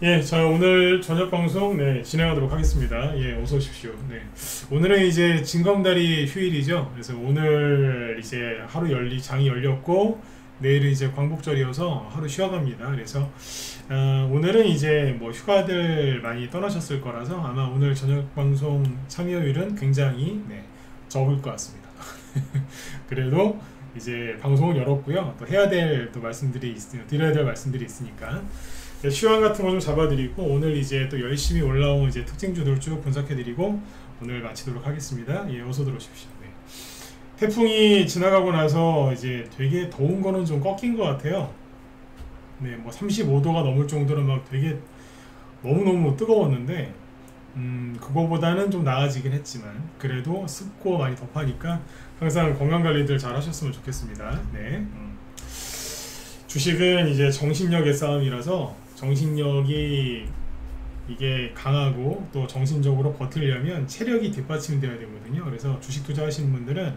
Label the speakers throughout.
Speaker 1: 예, 자 오늘 저녁 방송 진행하도록 하겠습니다. 예, 어서 오십시오. 네, 오늘은 이제 징검다리 휴일이죠. 그래서 오늘 이제 하루 장이 열렸고 내일은 이제 광복절이어서 하루 쉬어갑니다. 그래서 오늘은 이제 뭐 휴가들 많이 떠나셨을 거라서 아마 오늘 저녁 방송 참여율은 굉장히 적을 것 같습니다. 그래도 이제 방송을 열었고요. 또 해야 될 또 말씀들이 드려야 될 말씀들이 있으니까. 시황 같은 거 좀 잡아드리고 오늘 이제 또 열심히 올라온 이제 특징주들 쭉 분석해드리고 오늘 마치도록 하겠습니다. 예, 어서 들어오십시오. 네. 태풍이 지나가고 나서 이제 되게 더운 거는 좀 꺾인 것 같아요. 네, 뭐 35도가 넘을 정도로 막 되게 너무너무 뜨거웠는데 그거보다는 좀 나아지긴 했지만 그래도 습고 많이 덥하니까 항상 건강관리들 잘 하셨으면 좋겠습니다. 네. 주식은 이제 정신력의 싸움이라서 정신력이 이게 강하고 또 정신적으로 버티려면 체력이 뒷받침되어야 되거든요. 그래서 주식 투자하시는 분들은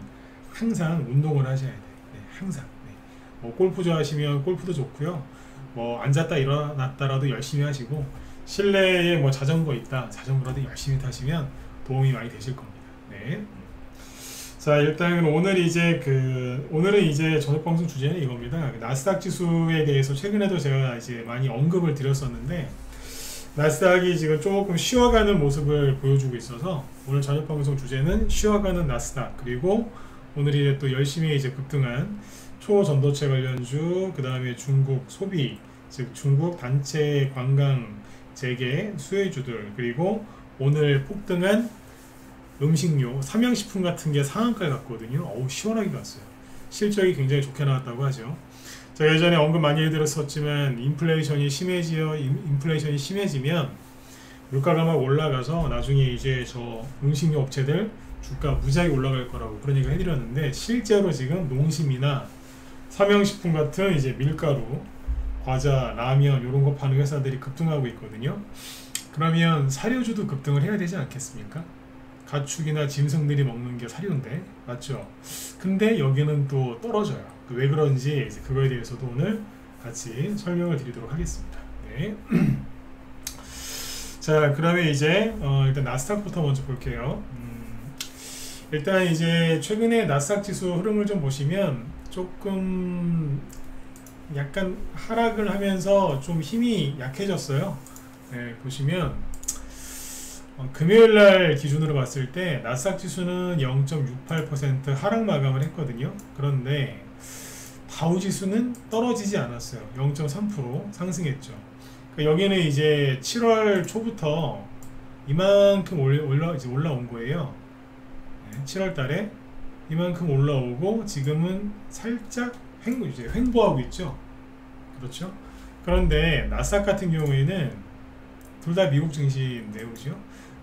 Speaker 1: 항상 운동을 하셔야 돼요. 네, 항상. 네. 뭐 골프 좋아하시면 골프도 좋고요. 뭐 앉았다 일어났다라도 열심히 하시고 실내에 뭐 자전거 있다 자전거라도 열심히 타시면 도움이 많이 되실 겁니다. 네. 자, 일단 오늘은 이제 저녁 방송 주제는 이겁니다. 나스닥 지수에 대해서 최근에도 제가 이제 많이 언급을 드렸었는데 나스닥이 지금 조금 쉬어가는 모습을 보여주고 있어서 오늘 저녁 방송 주제는 쉬어가는 나스닥, 그리고 오늘이 또 열심히 이제 급등한 초전도체 관련주, 그 다음에 중국 소비, 즉 중국 단체 관광 재개 수혜주들, 그리고 오늘 폭등한 음식료, 삼양식품 같은 게 상한가에 갔거든요. 어우, 시원하게 갔어요. 실적이 굉장히 좋게 나왔다고 하죠. 제가 예전에 언급 많이 해드렸었지만 인플레이션이 심해지면 물가가 막 올라가서 나중에 이제 저 음식료 업체들 주가 무지하게 올라갈 거라고 그런 얘기를 해드렸는데 실제로 지금 농심이나 삼양식품 같은 이제 밀가루, 과자, 라면 이런 거 파는 회사들이 급등하고 있거든요. 그러면 사료주도 급등을 해야 되지 않겠습니까? 가축이나 짐승들이 먹는 게 사료인데, 맞죠? 근데 여기는 또 떨어져요. 왜 그런지 그거에 대해서도 오늘 같이 설명을 드리도록 하겠습니다. 네. 자, 그러면 이제 일단 나스닥부터 먼저 볼게요. 일단 이제 최근에 나스닥 지수 흐름을 좀 보시면 조금 약간 하락을 하면서 좀 힘이 약해졌어요. 네, 보시면 금요일날 기준으로 봤을 때 나스닥 지수는 0.68% 하락 마감을 했거든요. 그런데 다우 지수는 떨어지지 않았어요. 0.3% 상승했죠. 그러니까 여기는 이제 7월 초부터 이만큼 올라온 거예요. 네, 7월 달에 이만큼 올라오고 지금은 살짝 횡보하고 있죠. 그렇죠? 그런데 나스닥 같은 경우에는 둘 다 미국 증시인데요, 그죠?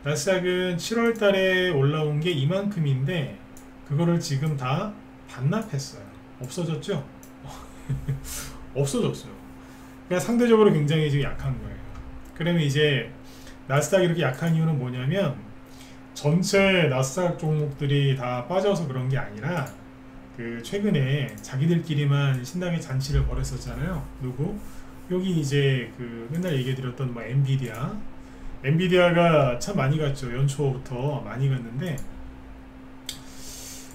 Speaker 1: 나스닥은 7월 달에 올라온 게 이만큼인데 그거를 지금 다 반납했어요. 없어졌죠? 없어졌어요. 그러니까 상대적으로 굉장히 지금 약한 거예요. 그러면 이제 나스닥이 이렇게 약한 이유는 뭐냐면 전체 나스닥 종목들이 다 빠져서 그런 게 아니라 그 최근에 자기들끼리만 신나게 잔치를 벌였었잖아요. 누구? 여기 이제 그 맨날 얘기해드렸던 뭐 엔비디아가 참 많이 갔죠. 연초부터 많이 갔는데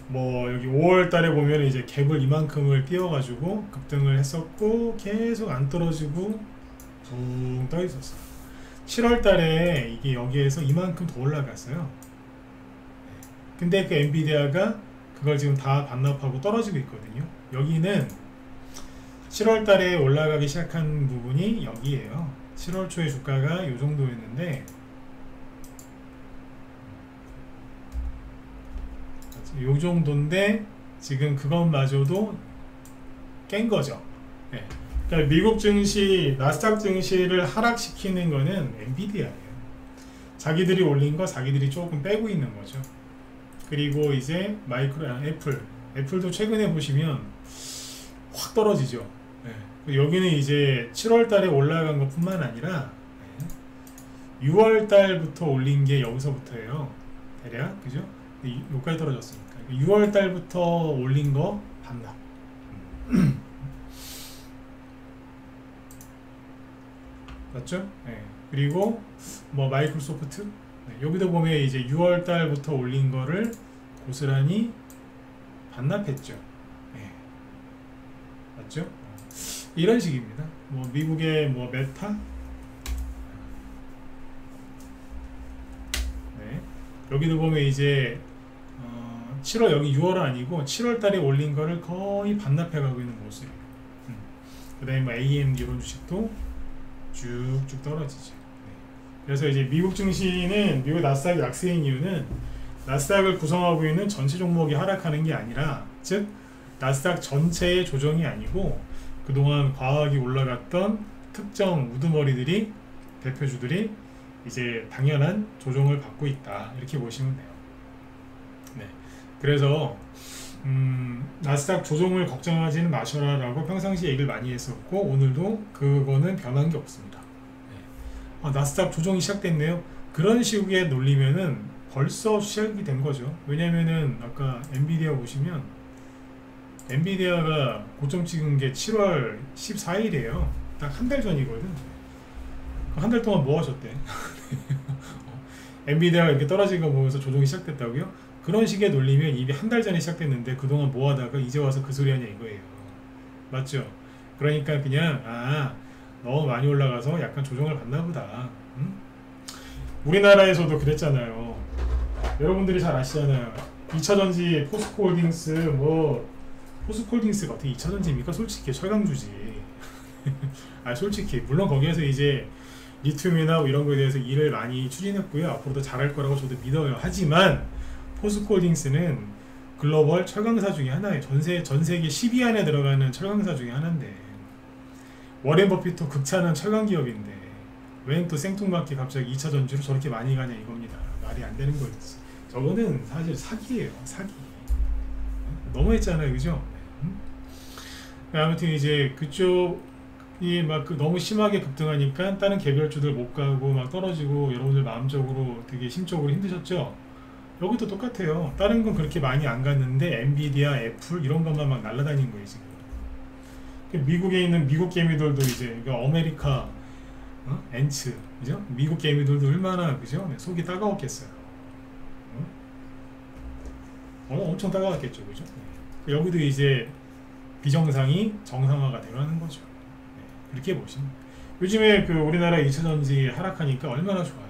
Speaker 1: 뭐 여기 5월 달에 보면 이제 갭을 이만큼을 띄워가지고 급등을 했었고 계속 안 떨어지고 붕 떠 있었어요. 7월 달에 이게 여기에서 이만큼 더 올라갔어요. 근데 그 엔비디아가 그걸 지금 다 반납하고 떨어지고 있거든요. 여기는 7월 달에 올라가기 시작한 부분이 여기에요. 7월 초에 주가가 이 정도였는데 이 정도인데 지금 그것마저도 깬 거죠. 네. 그러니까 미국 증시, 나스닥 증시를 하락시키는 거는 엔비디아예요. 자기들이 올린 거 자기들이 조금 빼고 있는 거죠. 그리고 이제 애플도 최근에 보시면 확 떨어지죠. 네. 여기는 이제 7월 달에 올라간 것 뿐만 아니라 6월 달부터 올린 게 여기서부터예요. 대략, 그죠? 여기까지 떨어졌으니까. 6월 달부터 올린 거 반납. 맞죠? 네. 그리고 뭐 마이크로소프트, 네, 여기도 보면 이제 6월 달부터 올린 거를 고스란히 반납했죠. 네. 맞죠? 이런 식입니다. 뭐 미국의 뭐 메타, 네. 여기도 보면 이제 7월, 여기 6월은 아니고 7월 달에 올린 거를 거의 반납해 가고 있는 모습이에요. 그 다음에 뭐 AMD 이런 주식도 쭉쭉 떨어지죠. 네. 그래서 이제 미국 증시는, 미국 나스닥이 약세인 이유는 나스닥을 구성하고 있는 전체 종목이 하락하는 게 아니라, 즉 나스닥 전체의 조정이 아니고 그동안 과하게 올라갔던 특정 우두머리들이, 대표주들이 이제 당연한 조정을 받고 있다, 이렇게 보시면 돼요. 네. 그래서 나스닥 조정을 걱정하지는 마셔라 라고 평상시에 얘기를 많이 했었고, 오늘도 그거는 변한 게 없습니다. 네. 나스닥 조정이 시작됐네요, 그런 식의 논리면은 벌써 시작이 된 거죠. 왜냐면은 아까 엔비디아 보시면, 엔비디아가 고점 찍은 게 7월 14일이에요 딱 한 달 전이거든. 한 달 동안 뭐 하셨대? 엔비디아가 이렇게 떨어진 거 보면서 조정이 시작됐다고요? 그런 식의 논리면 이미 한 달 전에 시작됐는데 그동안 뭐 하다가 이제 와서 그 소리 하냐 이거예요. 맞죠? 그러니까 그냥 너무 많이 올라가서 약간 조정을 받나 보다. 응? 우리나라에서도 그랬잖아요. 여러분들이 잘 아시잖아요. 2차전지 포스코홀딩스, 뭐 포스코홀딩스가 어떻게 2차전지입니까? 솔직히 철강주지. 솔직히 물론 거기에서 이제 리튬이나 뭐 이런 거에 대해서 일을 많이 추진했고요, 앞으로도 잘할 거라고 저도 믿어요. 하지만 포스코홀딩스는 글로벌 철강사 중에 하나예요. 전 세계 10위 안에 들어가는 철강사 중에 하나인데, 워렌 버핏도 극찬한 철강 기업인데 웬 또 생뚱맞게 갑자기 2차 전지로 저렇게 많이 가냐 이겁니다. 말이 안 되는 거지. 저거는 사실 사기예요, 사기. 너무했잖아요, 그죠? 아무튼 이제 그쪽이 막 너무 심하게 급등하니까 다른 개별주들 못 가고 막 떨어지고, 여러분들 마음적으로 되게 심적으로 힘드셨죠? 여기도 똑같아요. 다른 건 그렇게 많이 안 갔는데 엔비디아, 애플 이런 것만 막 날아다닌 거예요 지금. 미국에 있는 미국 개미들도 이제 어메리카, 엔츠, 그죠? 미국 개미들도 얼마나, 그죠? 속이 따가웠겠어요. 엄청 따가웠겠죠, 그죠? 여기도 이제 비정상이 정상화가 되려는 거죠. 그렇게 보시면 요즘에 그 우리나라 2차전지 하락하니까 얼마나 좋아요.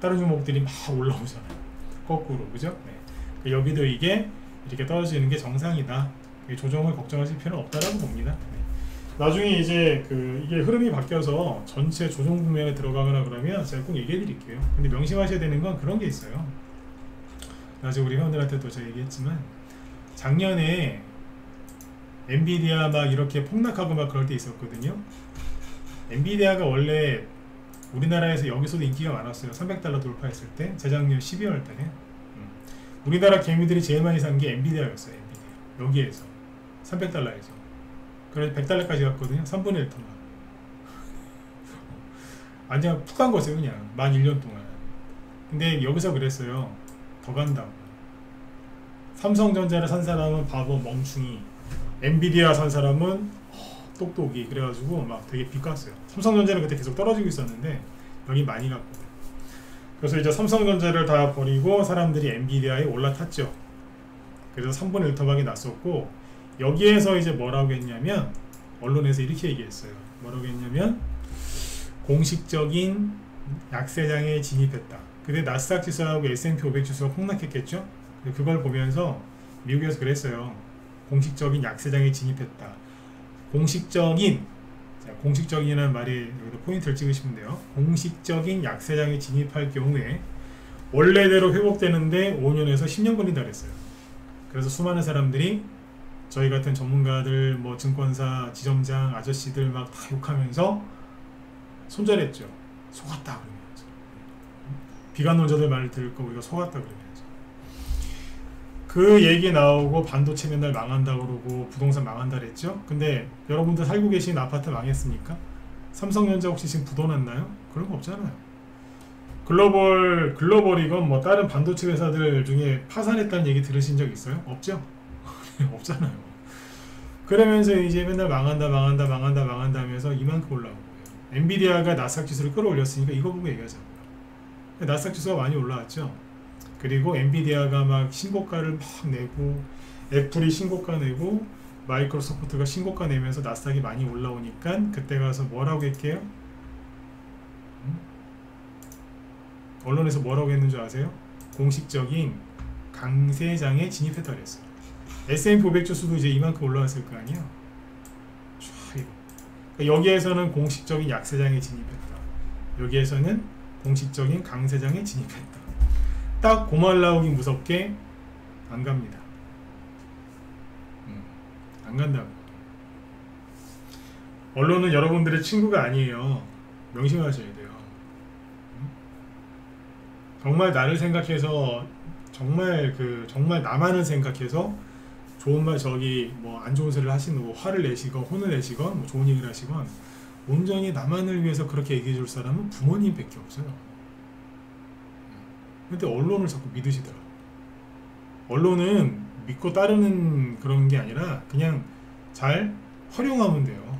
Speaker 1: 다른 종목들이 막 올라오잖아요, 거꾸로, 그죠? 네. 여기도 이게 이렇게 떨어지는 게 정상이다. 조정을 걱정하실 필요는 없다라고 봅니다. 네. 나중에 이제 이게 흐름이 바뀌어서 전체 조정 국면에 들어가거나 그러면 제가 꼭 얘기해 드릴게요. 근데 명심하셔야 되는 건 그런 게 있어요. 나중에 우리 회원들한테도 제가 얘기했지만, 작년에 엔비디아 막 이렇게 폭락하고 막 그럴 때 있었거든요. 엔비디아가 원래 우리나라에서 여기서도 인기가 많았어요. 300달러 돌파했을 때, 재작년 12월 달에. 우리나라 개미들이 제일 많이 산 게 엔비디아였어요. 엔비디아. 여기에서 300달러에서. 그래서 100달러까지 갔거든요. 3분의 1 동안. 완전 푹 간 거죠, 그냥. 만 1년 동안. 근데 여기서 그랬어요. 더 간다고. 삼성전자를 산 사람은 바보, 멍충이. 엔비디아 산 사람은 똑똑이. 그래가지고 막 되게 비쌌어요. 삼성전자는 그때 계속 떨어지고 있었는데 여기 많이 갔거든요. 그래서 이제 삼성전자를 다 버리고 사람들이 엔비디아에 올라탔죠. 그래서 3분의 1 토막이 났었고, 여기에서 이제 뭐라고 했냐면, 언론에서 이렇게 얘기했어요. 뭐라고 했냐면, 공식적인 약세장에 진입했다. 근데 나스닥 지수하고 S&P 500 지수가 폭락했겠죠? 그걸 보면서 미국에서 그랬어요. 공식적인 약세장에 진입했다. 공식적인이라는 말이 여기도 포인트를 찍으시면 돼요. 공식적인 약세장에 진입할 경우에 원래대로 회복되는데 5년에서 10년 걸린다 그랬어요. 그래서 수많은 사람들이 저희 같은 전문가들, 뭐 증권사, 지점장, 아저씨들 막 다 욕하면서 손절했죠. 속았다 그러면서. 비관론자들 말을 들을 거 우리가 속았다 그러면서. 그 얘기 나오고 반도체 맨날 망한다 그러고 부동산 망한다 그랬죠. 근데 여러분들 살고 계신 아파트 망했습니까? 삼성전자 혹시 지금 부도 났나요? 그런 거 없잖아요. 글로벌이건 뭐 다른 반도체 회사들 중에 파산했다는 얘기 들으신 적 있어요? 없죠? 없잖아요. 그러면서 이제 맨날 망한다 하면서 이만큼 올라온 거예요. 엔비디아가 나스닥 지수를 끌어올렸으니까 이거 보고 얘기하자고요. 나스닥 지수가 많이 올라왔죠. 그리고 엔비디아가 막 신고가를 막 내고 애플이 신고가 내고 마이크로소프트가 신고가 내면서 나스닥이 많이 올라오니까 그때 가서 뭐라고 했게요? 언론에서 뭐라고 했는 줄 아세요? 공식적인 강세장에 진입했다 그랬어요. S&P 500 지수도 이제 이만큼 올라왔을 거 아니에요. 그러니까 여기에서는 공식적인 약세장에 진입했다. 여기에서는 공식적인 강세장에 진입했다. 딱 고말 나오기 무섭게 안 갑니다. 안 간다고. 언론은 여러분들의 친구가 아니에요. 명심하셔야 돼요. 정말 나를 생각해서 정말 나만을 생각해서 좋은 말 저기 뭐 안 좋은 소리를 하시는 뭐 화를 내시건 혼을 내시건 뭐 좋은 얘기를 하시건 온전히 나만을 위해서 그렇게 얘기해 줄 사람은 부모님밖에 없어요. 근데 언론을 자꾸 믿으시더라고. 언론은 믿고 따르는 그런 게 아니라 그냥 잘 활용하면 돼요.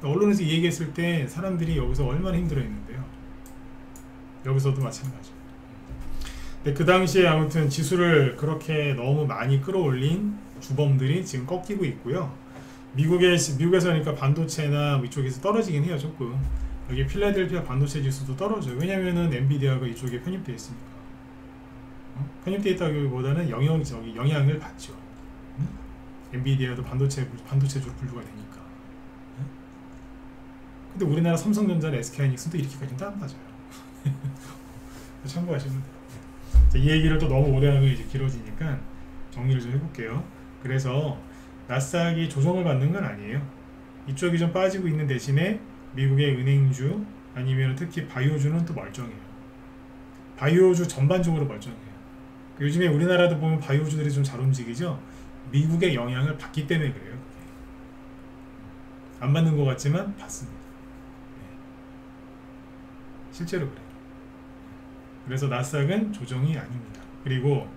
Speaker 1: 언론에서 얘기했을 때 사람들이 여기서 얼마나 힘들어 했는데요. 여기서도 마찬가지. 근데 그 당시에 아무튼 지수를 그렇게 너무 많이 끌어올린 주범들이 지금 꺾이고 있고요. 미국에서 그러니까 반도체나 이쪽에서 떨어지긴 해요. 조금. 여기 필라델피아 반도체 지수도 떨어져요. 왜냐면은 엔비디아가 이쪽에 편입되어 있으니까. 편입되어 있다기보다는 영향을 받죠. 엔비디아도 반도체주로 분류가 되니까. 근데 우리나라 삼성전자나 SK하이닉스도 이렇게까지는 안 맞아요. 참고하시면 돼요. 자, 이 얘기를 또 너무 오래 하면 이제 길어지니까 정리를 좀 해볼게요. 그래서 나스닥이 조정을 받는 건 아니에요. 이쪽이 좀 빠지고 있는 대신에 미국의 은행주 아니면 특히 바이오주는 또 멀쩡해요. 바이오주 전반적으로 멀쩡해요. 요즘에 우리나라도 보면 바이오주들이 좀 잘 움직이죠. 미국의 영향을 받기 때문에 그래요. 안 받는 것 같지만 받습니다. 실제로 그래요. 그래서 나스닥은 조정이 아닙니다. 그리고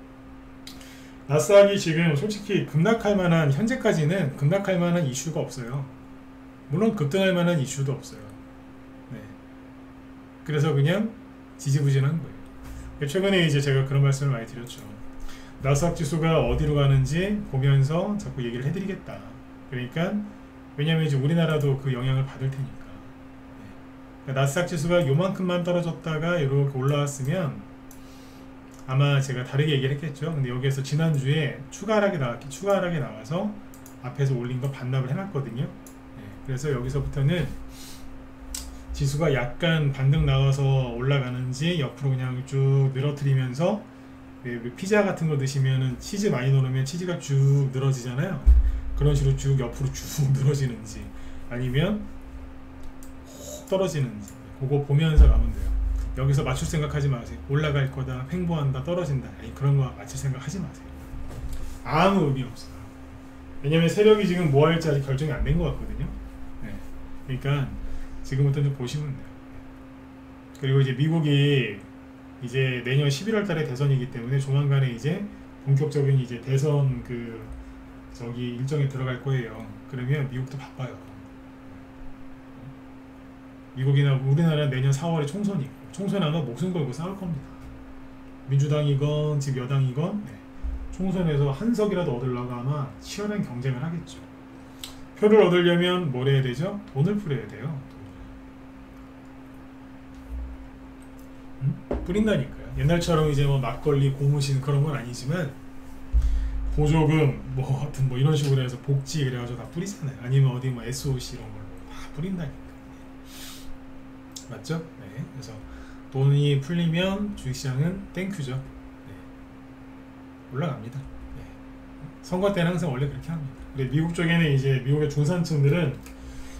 Speaker 1: 나스닥이 지금 솔직히 급락할 만한, 현재까지는 급락할 만한 이슈가 없어요. 물론 급등할 만한 이슈도 없어요. 네. 그래서 그냥 지지부진한 거예요. 최근에 이제 제가 그런 말씀을 많이 드렸죠. 나스닥 지수가 어디로 가는지 보면서 자꾸 얘기를 해드리겠다. 그러니까 왜냐면 이제 우리나라도 그 영향을 받을 테니까. 그러니까 나스닥 지수가 요만큼만 떨어졌다가 이렇게 올라왔으면 아마 제가 다르게 얘기를 했겠죠. 근데 여기에서 지난주에 추가 하락이 나와서 앞에서 올린 거 반납을 해놨거든요. 그래서 여기서부터는 지수가 약간 반등 나와서 올라가는지 옆으로 그냥 쭉 늘어뜨리면서 피자 같은 거 드시면은 치즈 많이 넣으면 치즈가 쭉 늘어지잖아요. 그런 식으로 쭉 옆으로 쭉 늘어지는지 아니면 훅 떨어지는지 그거 보면서 가면 돼요. 여기서 맞출 생각하지 마세요. 올라갈 거다, 횡보한다, 떨어진다, 아니 그런 거 맞출 생각 하지 마세요. 아무 의미 없어요. 왜냐면 세력이 지금 뭐 할지 아직 결정이 안 된 것 같거든요. 네. 그러니까 지금부터 좀 보시면 돼요. 그리고 이제 미국이 이제 내년 11월 달에 대선이기 때문에 조만간에 이제 본격적인 이제 대선 저기 일정에 들어갈 거예요. 그러면 미국도 바빠요. 미국이나 우리나라 내년 4월에 총선이 있고 총선하면 목숨 걸고 싸울 겁니다. 민주당이건 지금 여당이건 총선에서 한 석이라도 얻으려고 아마 치열한 경쟁을 하겠죠. 표를 얻으려면 뭘 해야 되죠? 돈을 뿌려야 돼요. 뿌린다니까요. 옛날처럼 이제 뭐 막걸리, 고무신 그런 건 아니지만 보조금 뭐 하여튼 뭐 이런 식으로 해서 복지 그래가지고 다 뿌리잖아요. 아니면 어디 뭐 SOC 이런 걸로 다 뿌린다니까. 맞죠? 네. 그래서 돈이 풀리면 주식시장은 땡큐죠. 네. 올라갑니다. 네. 선거 때는 항상 원래 그렇게 합니다. 근데 미국 쪽에는 이제 미국의 중산층들은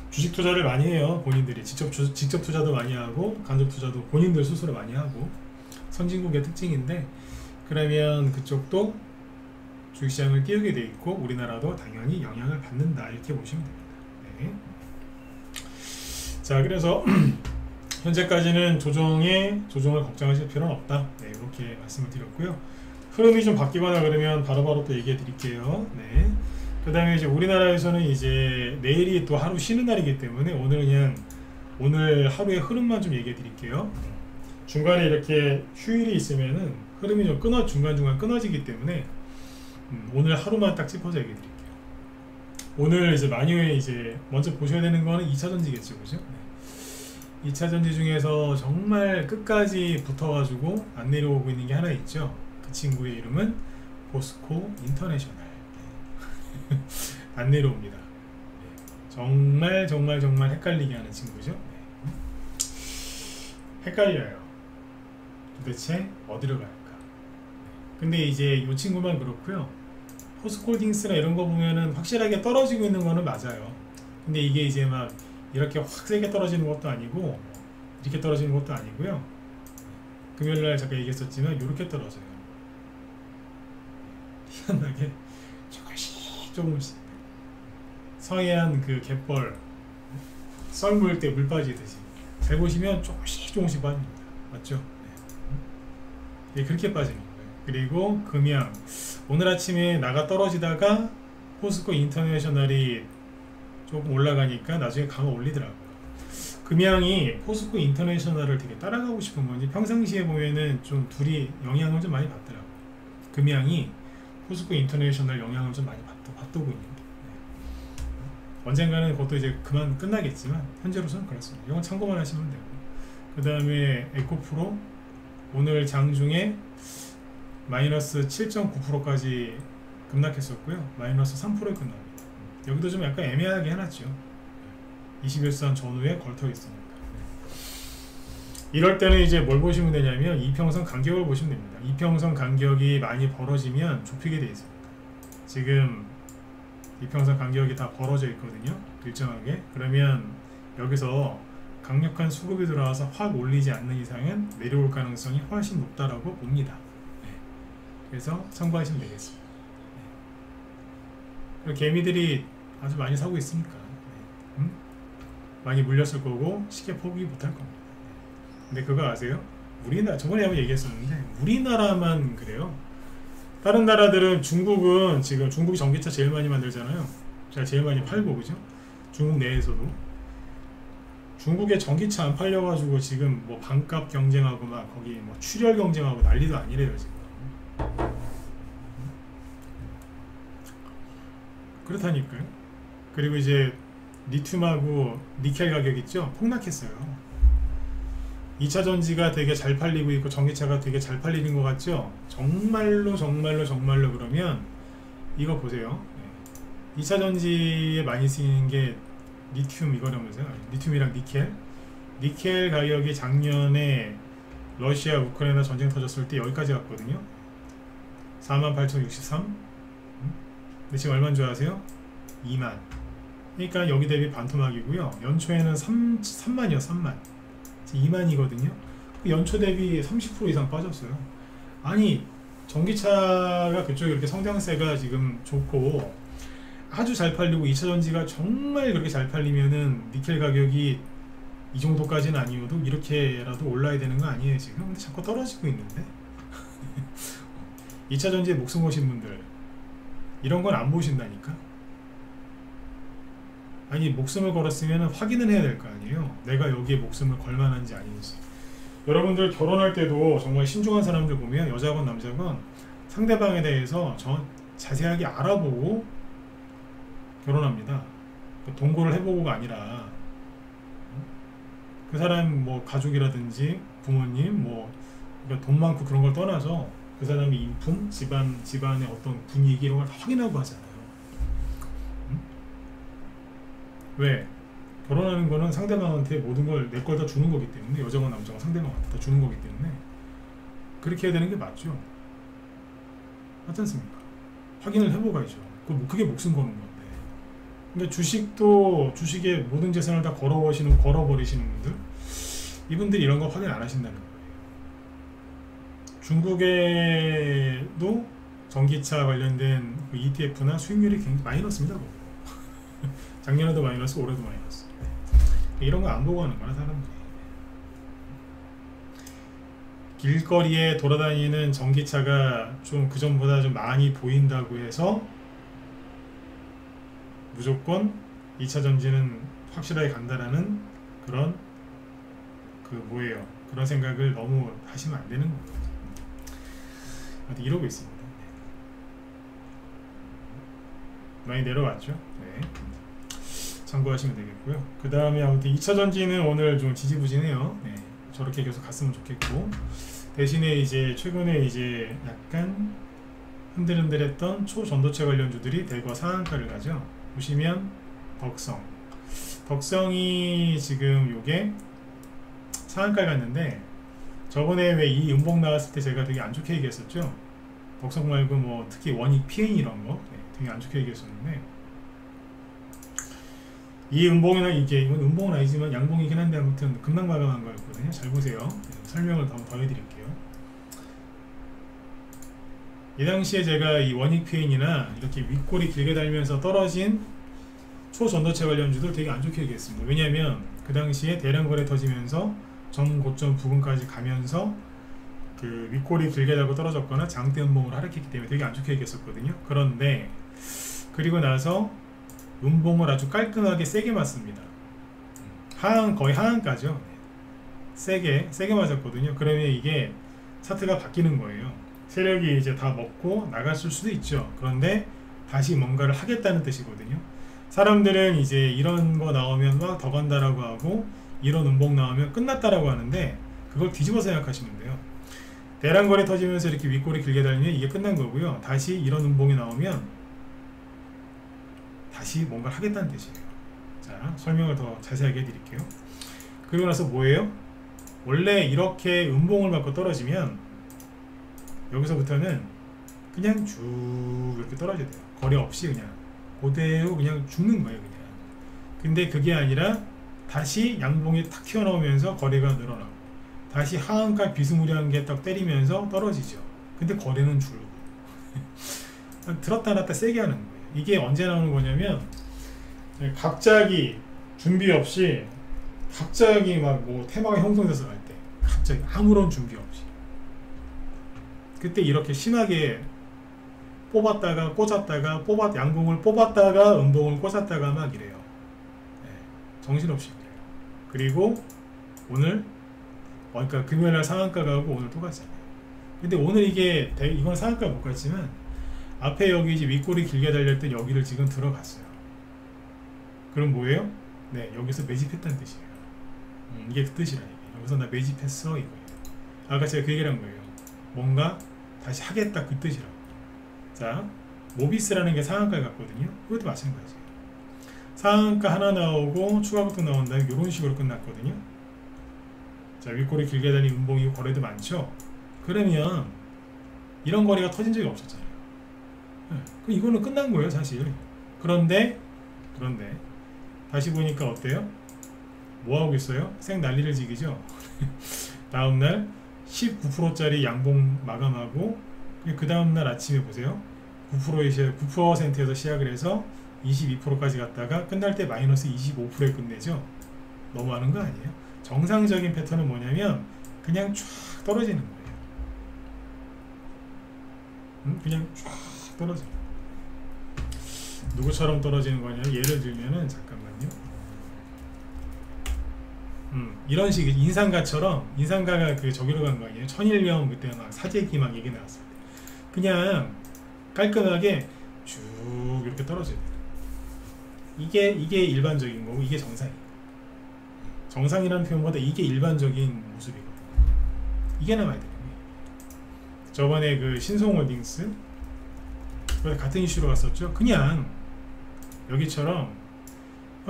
Speaker 1: 주식 투자를 많이 해요. 본인들이 직접 투자도 많이 하고 간접 투자도 본인들 스스로 많이 하고 선진국의 특징인데 그러면 그쪽도 주식시장을 띄우게 돼 있고 우리나라도 당연히 영향을 받는다 이렇게 보시면 됩니다. 네. 자 그래서 현재까지는 조정을 걱정하실 필요는 없다. 네, 이렇게 말씀을 드렸고요. 흐름이 좀 바뀌거나 그러면 바로바로 또 얘기해 드릴게요. 네. 그 다음에 이제 우리나라에서는 이제 내일이 또 하루 쉬는 날이기 때문에 오늘 그냥 오늘 하루의 흐름만 좀 얘기해 드릴게요. 중간에 이렇게 휴일이 있으면은 흐름이 좀 중간중간 끊어지기 때문에 오늘 하루만 딱 짚어서 얘기해 드릴게요. 오늘 이제 만유에 이제 먼저 보셔야 되는 거는 2차 전지겠죠, 그죠? 2차 전지 중에서 정말 끝까지 붙어가지고 안 내려오고 있는 게 하나 있죠. 그 친구의 이름은 포스코 인터내셔널. 안 내려옵니다. 정말 헷갈리게 하는 친구죠. 헷갈려요. 도대체 어디로 갈까? 근데 이제 이 친구만 그렇고요. 포스코홀딩스나 이런 거 보면은 확실하게 떨어지고 있는 거는 맞아요. 근데 이게 이제 막 이렇게 확 세게 떨어지는 것도 아니고 이렇게 떨어지는 것도 아니고요. 금요일날 잠깐 얘기했었지만 이렇게 떨어져요. 희한하게 조금씩 서해안 그 갯벌 썰 물 때 물 빠지듯이 잘 보시면 조금씩 빠집니다. 맞죠? 네, 그렇게 빠지는 거예요. 그리고 금양 오늘 아침에 나가 떨어지다가 포스코 인터내셔널이 조금 올라가니까 나중에 강화 올리더라고요. 금양이 포스코 인터내셔널을 되게 따라가고 싶은 건지 평상시에 보면은 좀 둘이 영향을 좀 많이 받더라고요. 금양이 포스코 인터내셔널 영향을 좀 많이 받더군요. 네. 언젠가는 그것도 이제 그만 끝나겠지만 현재로서는 그렇습니다. 이건 참고만 하시면 되고, 그 다음에 에코프로 오늘 장중에 마이너스 7.9%까지 급락했었고요. 마이너스 3%에 끝납니다. 여기도 좀 약간 애매하게 해놨죠. 21선 전후에 걸터 있으니까. 이럴 때는 이제 뭘 보시면 되냐면 이평선 간격을 보시면 됩니다. 이평선 간격이 많이 벌어지면 좁히게 되어 있습니다. 지금 이평선 간격이 다 벌어져 있거든요. 일정하게. 그러면 여기서 강력한 수급이 들어와서 확 올리지 않는 이상은 내려올 가능성이 훨씬 높다라고 봅니다. 네. 그래서 참고하시면 되겠습니다. 네. 개미들이 아주 많이 사고 있으니까 네. 많이 물렸을 거고 쉽게 포기 못할 겁니다. 네. 근데 그거 아세요? 우리나라 저번에 한번 얘기했었는데 우리나라만 그래요. 다른 나라들은 중국은 지금 중국이 전기차 제일 많이 만들잖아요. 제일 많이 팔고 그죠? 중국 내에서도 중국에 전기차 안 팔려가지고 지금 뭐 반값 경쟁하고 막 거기 뭐 출혈 경쟁하고 난리도 아니래요 지금. 그렇다니까요. 그리고 이제 리튬하고 니켈 가격 있죠? 폭락했어요. 2차 전지가 되게 잘 팔리고 있고 전기차가 되게 잘 팔리는 것 같죠? 정말로 그러면 이거 보세요. 2차 전지에 많이 쓰이는 게 리튬 이거라면서요. 리튬이랑 니켈 가격이 작년에 러시아 우크라이나 전쟁 터졌을 때 여기까지 갔거든요. 48,063. 근데 지금 얼마인 줄 아세요? 2만. 그러니까 여기 대비 반토막이고요. 연초에는 3만이요. 3만. 2만이거든요. 연초 대비 30% 이상 빠졌어요. 아니 전기차가 그쪽에 이렇게 성장세가 지금 좋고 아주 잘 팔리고 2차 전지가 정말 그렇게 잘 팔리면은 니켈 가격이 이 정도까지는 아니어도 이렇게라도 올라야 되는 거 아니에요 지금? 근데 자꾸 떨어지고 있는데 2차 전지에 목숨 거신 분들 이런 건 안 보신다니까. 아니 목숨을 걸었으면 확인을 해야 될 거 아니에요. 내가 여기에 목숨을 걸 만한지 아닌지. 여러분들 결혼할 때도 정말 신중한 사람들 보면 여자건 남자건 상대방에 대해서 자세하게 알아보고 결혼합니다. 동거를 해보고가 아니라 그 사람 뭐 가족이라든지 부모님 뭐 그러니까 돈 많고 그런 걸 떠나서 그 사람의 인품, 집안의 어떤 분위기 이런 걸 다 확인하고 하잖아요. 왜? 결혼하는 거는 상대방한테 모든 걸 내 걸 다 주는 거기 때문에 여자건 남자건 상대방한테 다 주는 거기 때문에 그렇게 해야 되는 게 맞죠. 맞지 않습니까? 확인을 해보가야죠. 그게 목숨 거는 건데. 근데 주식에 모든 재산을 다 걸어버리시는 분들 이분들이 이런 거 확인 안 하신다는 거예요. 중국에도 전기차 관련된 그 ETF나 수익률이 굉장히 마이너스입니다. 작년에도 마이너스, 올해도 마이너스. 이런 거 안 보고 하는 거야 사람들이. 길거리에 돌아다니는 전기차가 좀 그전보다 좀 많이 보인다고 해서 무조건 2차 전지는 확실하게 간다라는 그런 뭐예요? 그런 생각을 너무 하시면 안 되는 거예요. 이러고 있습니다. 많이 내려왔죠? 네. 참고하시면 되겠고요. 그 다음에 아무튼 2차 전지는 오늘 좀 지지부진해요. 네. 저렇게 계속 갔으면 좋겠고, 대신에 이제 최근에 이제 약간 흔들흔들했던 초전도체 관련주들이 대거 상한가를 가죠. 보시면 덕성이 지금 요게 상한가 갔는데, 저번에 왜 이 음봉 나왔을 때 제가 되게 안 좋게 얘기했었죠. 덕성 말고 뭐 특히 원익 PN 이런 거 되게 안 좋게 얘기했었는데, 이 음봉이나 이게 이건 음봉은 아니지만 양봉이긴 한데 아무튼 급락 마감한 거였거든요. 잘 보세요. 설명을 더 해드릴게요. 이 당시에 제가 이 원익 PN이나 이렇게 윗골이 길게 달면서 떨어진 초전도체 관련주들 되게 안 좋게 얘기했습니다. 왜냐하면 그 당시에 대량 거래 터지면서 전 고점 부근까지 가면서 그 윗골이 길게 달고 떨어졌거나 장대 음봉을 하락했기 때문에 되게 안 좋게 얘기했었거든요. 그런데 그리고 나서 음봉을 아주 깔끔하게 세게 맞습니다. 거의 하한가죠. 세게 맞았거든요. 그러면 이게 차트가 바뀌는 거예요. 세력이 이제 다 먹고 나갔을 수도 있죠. 그런데 다시 뭔가를 하겠다는 뜻이거든요. 사람들은 이제 이런 거 나오면 막 더 간다라고 하고, 이런 음봉 나오면 끝났다라고 하는데, 그걸 뒤집어 생각하시면 돼요. 대량 거래 터지면서 이렇게 윗골이 길게 달리면 이게 끝난 거고요. 다시 이런 음봉이 나오면 다시 뭔가를 하겠다는 뜻이에요. 자, 설명을 더 자세하게 해드릴게요. 그리고 나서 뭐예요? 원래 이렇게 음봉을 맞고 떨어지면 여기서부터는 그냥 쭉 이렇게 떨어져야 돼요. 거래 없이 그냥 그대로 그냥 죽는 거예요, 그냥. 근데 그게 아니라 다시 양봉이 탁 튀어나오면서 거래가 늘어나고, 다시 하한가 비스무리한 게 딱 때리면서 떨어지죠. 근데 거래는 줄고 들었다 놨다 세게 하는 거예요. 이게 언제 나오는 거냐면, 갑자기 준비 없이 갑자기 막 뭐 테마가 형성돼서 갈 때, 갑자기 아무런 준비 없이 그때 이렇게 심하게 뽑았다가 꽂았다가 양봉을 뽑았다가 음봉을 꽂았다가 막 이래요. 네, 정신없이 그래요. 그리고 오늘 그러니까 금요일날 상한가 가고 오늘 또 갔잖아요. 근데 오늘 이건 상한가 못 갔지만 앞에 여기 이제 윗골이 길게 달렸던 여기를 지금 들어갔어요. 그럼 뭐예요? 네, 여기서 매집했다는 뜻이에요. 이게 그 뜻이라니까. 여기서 나 매집했어 이거예요. 아까 제가 그 얘기를 한 거예요. 뭔가 다시 하겠다 그 뜻이라고. 자, 모비스라는 게 상한가에 갔거든요. 그것도 마찬가지예요. 상한가 하나 나오고 추가 급등 나온 다음에 이런 식으로 끝났거든요. 자, 윗골이 길게 달린 음봉이고 거래도 많죠. 그러면 이런 거래가 터진 적이 없었잖아요. 네, 이거는 끝난 거예요 사실. 그런데 다시 보니까 어때요? 뭐하고 있어요? 생 난리를 지기죠. 다음날 19%짜리 양봉 마감하고, 그 다음날 아침에 보세요. 9%에서 시작을 해서 22%까지 갔다가 끝날 때 마이너스 25%에 끝내죠. 너무하는 거 아니에요? 정상적인 패턴은 뭐냐면 그냥 쫙 떨어지는 거예요. 그냥 쫙 떨어져요. 누구처럼 떨어지는 거냐? 예를 들면은 잠깐만요. 이런 식의 인상가가 그 저기로 간 거 아니에요? 천일염 그때 막 사재기 막 얘기 나왔을 때 그냥 깔끔하게 쭉 이렇게 떨어져요. 이게 일반적인 거고, 이게 정상이에요. 정상이라는 표현보다 이게 일반적인 모습이거든요. 이게 남아야 돼요. 저번에 그 신송홀딩스 같은 이슈로 갔었죠. 그냥 여기처럼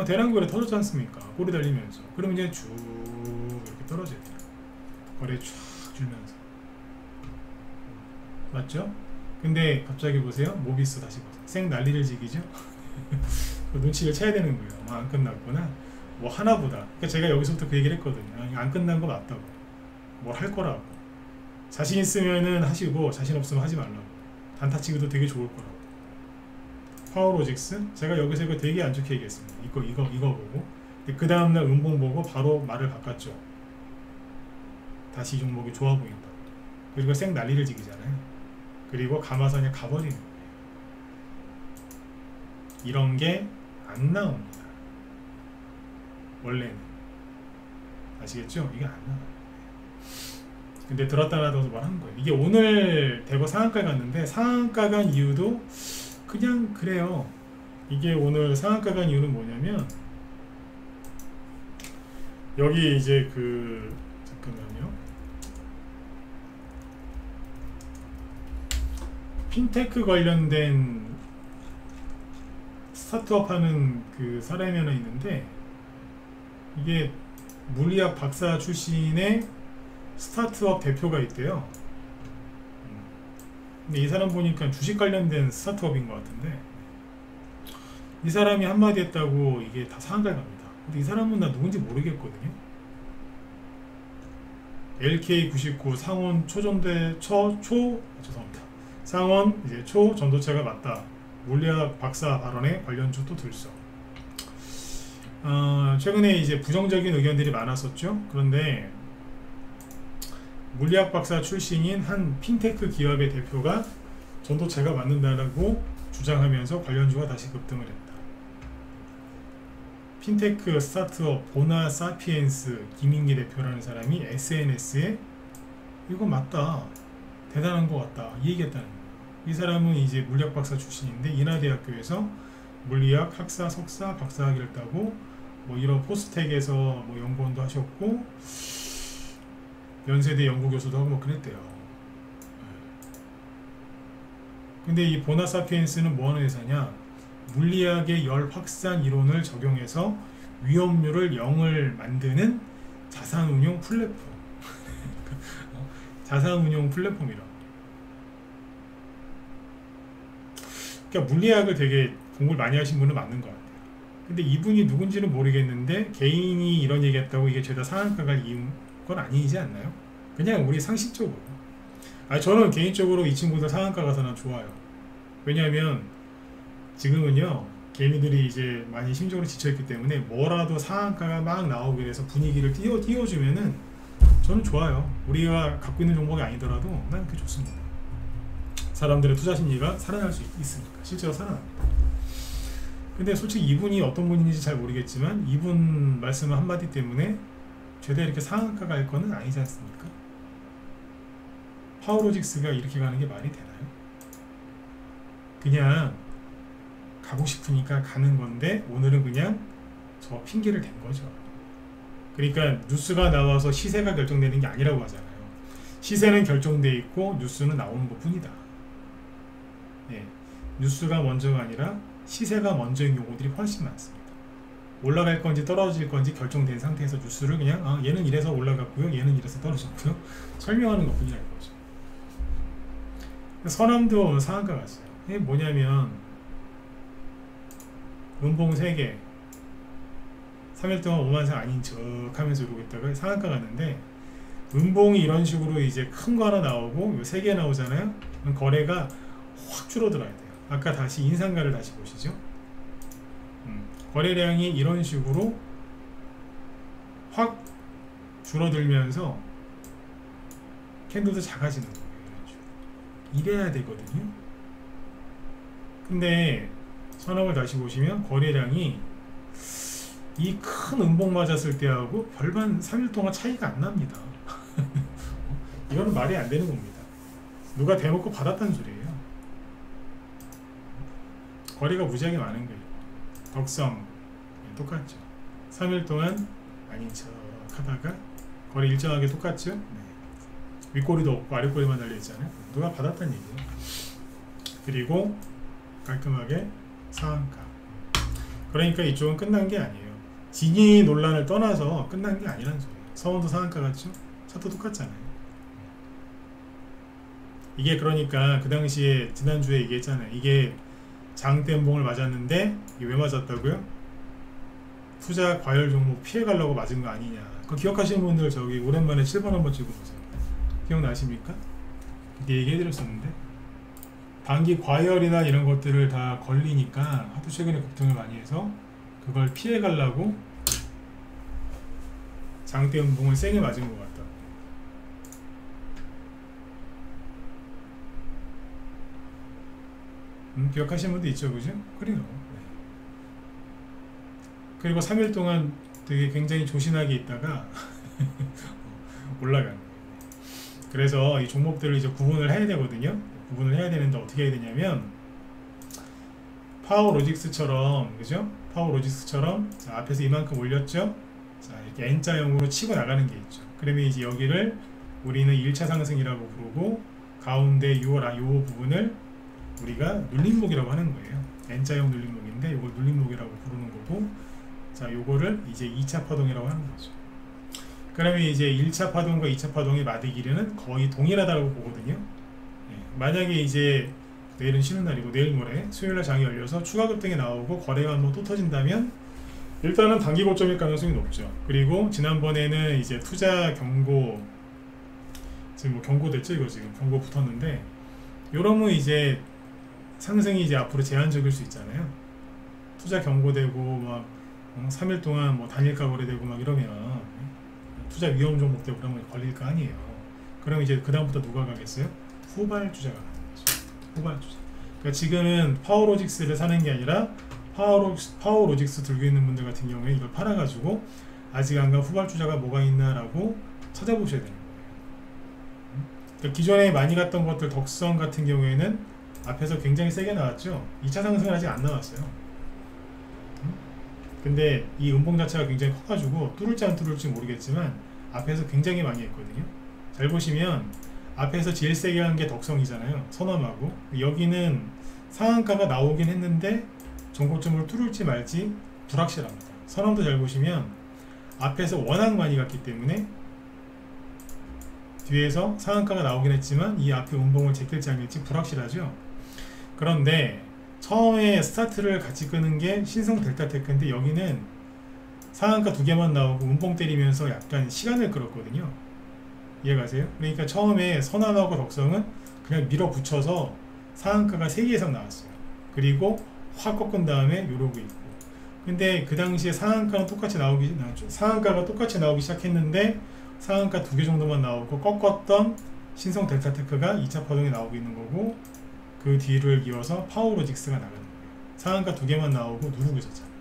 Speaker 1: 대량 거래 터졌지 않습니까? 꼬리 달리면서. 그러면 이제 쭉 이렇게 떨어져야 돼요. 거래 쫙 줄면서. 맞죠? 근데 갑자기 보세요. 모비스 다시 보세요. 생 난리를 지기죠? 눈치를 채야 되는 거예요. 안 끝났구나. 뭐 하나보다. 그러니까 제가 여기서부터 그 얘기를 했거든요. 안 끝난 거 맞다고. 뭘 할 거라고. 자신 있으면은 하시고 자신 없으면 하지 말라고. 단타치기도 되게 좋을 거라고. 파워로직스 제가 여기서 이거 되게 안 좋게 얘기했습니다. 이거 보고 그 다음날 음봉 보고 바로 말을 바꿨죠. 다시 이 종목이 좋아 보인다. 그리고 생 난리를 지기잖아요. 그리고 감아서 그냥 가버리는 거예요. 이런 게 안 나옵니다. 원래는. 아시겠죠? 이게 안 나와요. 근데 들었다 놔둬서 뭘 한 거예요. 이게 오늘 대거 상한가 갔는데 상한가 간 이유도 그냥 그래요. 이게 오늘 상한가 간 이유는 뭐냐면 여기 이제 그 잠깐만요. 핀테크 관련된 스타트업 하는 그 사람이 하나 있는데 이게 물리학 박사 출신의 스타트업 대표가 있대요. 근데 이 사람 보니까 주식 관련된 스타트업인 것 같은데 이 사람이 한마디 했다고 이게 다 상한가에 갑니다. 근데 이 사람은 나 누군지 모르겠거든요. LK99 상온 죄송합니다. 상온 이제 초 전도체가 맞다. 물리학 박사 발언에 관련주 또 들썩. 최근에 이제 부정적인 의견들이 많았었죠. 그런데 물리학 박사 출신인 한 핀테크 기업의 대표가 전도체가 맞는다라고 주장하면서 관련주가 다시 급등을 했다. 핀테크 스타트업 보나 사피엔스 김인기 대표라는 사람이 SNS에 이거 맞다. 대단한 것 같다. 이 얘기했다는 거예요. 이 사람은 이제 물리학 박사 출신인데 인하대학교에서 물리학 학사, 석사, 박사학위를 따고 뭐 이런 포스텍에서 뭐 연구원도 하셨고 연세대 연구교수도 하고 뭐 그랬대요. 근데 이 보나사피엔스는 뭐하는 회사냐? 물리학의 열 확산 이론을 적용해서 위험률을 0을 만드는 자산운용 플랫폼. 자산운용 플랫폼이라. 그러니까 물리학을 되게 공부를 많이 하신 분은 맞는 것 같아요. 근데 이분이 누군지는 모르겠는데 개인이 이런 얘기했다고 이게 죄다 상한가 갈 이유는 건 아니지 않나요? 그냥 우리 상식적으로. 저는 개인적으로 이 친구들 상한가 가서 난 좋아요. 왜냐하면 지금은요 개미들이 이제 많이 심적으로 지쳐있기 때문에 뭐라도 상한가가 막 나오게 돼서 분위기를 띄워주면은 저는 좋아요. 우리가 갖고 있는 종목이 아니더라도 난 그게 좋습니다. 사람들의 투자 심리가 살아날 수 있으니까 실제로 살아납니다. 근데 솔직히 이분이 어떤 분인지 잘 모르겠지만 이분 말씀 한마디 때문에 죄다 이렇게 상한가 갈 거는 아니지 않습니까? 파워로직스가 이렇게 가는 게 말이 되나요? 그냥 가고 싶으니까 가는 건데 오늘은 그냥 저 핑계를 댄 거죠. 그러니까 뉴스가 나와서 시세가 결정되는 게 아니라고 하잖아요. 시세는 결정돼 있고 뉴스는 나오는 것 뿐이다. 예, 뉴스가 먼저가 아니라 시세가 먼저인 경우들이 훨씬 많습니다. 올라갈 건지 떨어질 건지 결정된 상태에서 뉴스를 그냥 얘는 이래서 올라갔고요, 얘는 이래서 떨어졌고요 설명하는 것 뿐이라는 거죠. 서남도 상한가 갔어요. 이게 뭐냐면 음봉 3개 3일 동안 5만상 아닌 척 하면서 이러고 있다가 상한가 갔는데 음봉이 이런 식으로 이제 큰 거 하나 나오고 3개 나오잖아요. 그럼 거래가 확 줄어들어야 돼요. 아까 다시 인상가를 다시 보시죠. 거래량이 이런 식으로 확 줄어들면서 캔들도 작아지는 거예요. 이래야 되거든요. 근데 선업을 다시 보시면 거래량이 이 큰 음봉 맞았을 때하고 별반 3일 동안 차이가 안 납니다. 이거는 말이 안 되는 겁니다. 누가 대놓고 받았다는 소리예요. 거래가 무지하게 많은 거예요. 덕성 똑같죠. 3일 동안 아닌 척 하다가 거래 일정하게 똑같죠. 네. 윗꼬리도 없고 아랫꼬리만 달려있잖아요. 누가 받았다는 얘기예요. 그리고 깔끔하게 상한가. 그러니까 이쪽은 끝난 게 아니에요. 진위 논란을 떠나서 끝난 게 아니라는 소리예요. 서원도 상한가 같죠? 차트 똑같잖아요. 이게 그러니까 그 당시에 지난주에 얘기했잖아요. 이게 장대음봉을 맞았는데 이게 왜 맞았다고요? 투자 과열 종목 피해가려고 맞은 거 아니냐. 그거 기억하시는 분들 저기 오랜만에 7번 한번 찍어보세요. 기억나십니까? 그때 얘기해드렸었는데 단기 과열이나 이런 것들을 다 걸리니까 하도 최근에 급등을 많이 해서 그걸 피해가려고 장대음봉을 세게 맞은 것 같다. 기억하시는 분도 있죠, 그죠? 그래요. 네. 그리고 3일 동안 되게 굉장히 조신하게 있다가 올라가는 거예요. 그래서 이 종목들을 이제 구분을 해야 되거든요. 구분을 해야 되는데 어떻게 해야 되냐면 파워로직스처럼, 그죠? 파워로직스처럼 자, 앞에서 이만큼 올렸죠? 자, 이렇게 N자형으로 치고 나가는 게 있죠. 그러면 이제 여기를 우리는 1차 상승이라고 부르고 가운데 요 부분을 우리가 눌림목이라고 하는 거예요. N자형 눌림목인데 요걸 눌림목이라고 부르는 거고, 자, 요거를 이제 2차 파동이라고 하는 거죠. 그러면 이제 1차 파동과 2차 파동의 마디 길이는 거의 동일하다고 보거든요. 만약에 이제 내일은 쉬는 날이고 내일 모레 수요일날 장이 열려서 추가 급등이 나오고 거래가 한번 또 터진다면 일단은 단기 고점일 가능성이 높죠. 그리고 지난번에는 이제 투자 경고, 지금 뭐 경고됐죠? 이거 지금 경고 붙었는데, 요러면 이제 상승이 이제 앞으로 제한적일 수 있잖아요. 투자 경고되고 막 3일 동안 뭐 단일가 거래되고 막 이러면 투자 위험 종목 되고 그러면 걸릴 거 아니에요. 그럼 이제 그 다음부터 누가 가겠어요? 후발주자가 가는 거죠. 후발주자. 그러니까 지금은 파워로직스를 사는 게 아니라 파워로직스 들고 있는 분들 같은 경우에 이걸 팔아가지고 아직 안 간 후발주자가 뭐가 있나라고 찾아보셔야 되는 거예요. 그러니까 기존에 많이 갔던 것들, 덕성 같은 경우에는 앞에서 굉장히 세게 나왔죠. 2차 상승은 아직 안 나왔어요. 근데 이 음봉 자체가 굉장히 커가지고 뚫을지 안 뚫을지 모르겠지만 앞에서 굉장히 많이 했거든요. 잘 보시면 앞에서 제일 세게 한 게 덕성이잖아요. 선험하고. 여기는 상한가가 나오긴 했는데 전고점을 뚫을지 말지 불확실합니다. 선험도 잘 보시면 앞에서 워낙 많이 갔기 때문에 뒤에서 상한가가 나오긴 했지만 이 앞에 음봉을 제낄지 아닐지 불확실하죠. 그런데 처음에 스타트를 같이 끄는 게 신성 델타테크인데 여기는 상한가 2개만 나오고 음봉 때리면서 약간 시간을 끌었거든요. 이해가세요? 그러니까 처음에 선암하고 덕성은 그냥 밀어붙여서 상한가가 3개 이상 나왔어요. 그리고 확 꺾은 다음에 요러고 있고, 근데 그 당시에 상한가가 똑같이 나오기 시작했는데 상한가 2개 정도만 나오고 꺾었던 신성 델타테크가 2차 파동에 나오고 있는 거고, 그 뒤를 이어서 파워로직스가 나가는 거예요. 상한가 2개만 나오고 누르고 있었잖아요.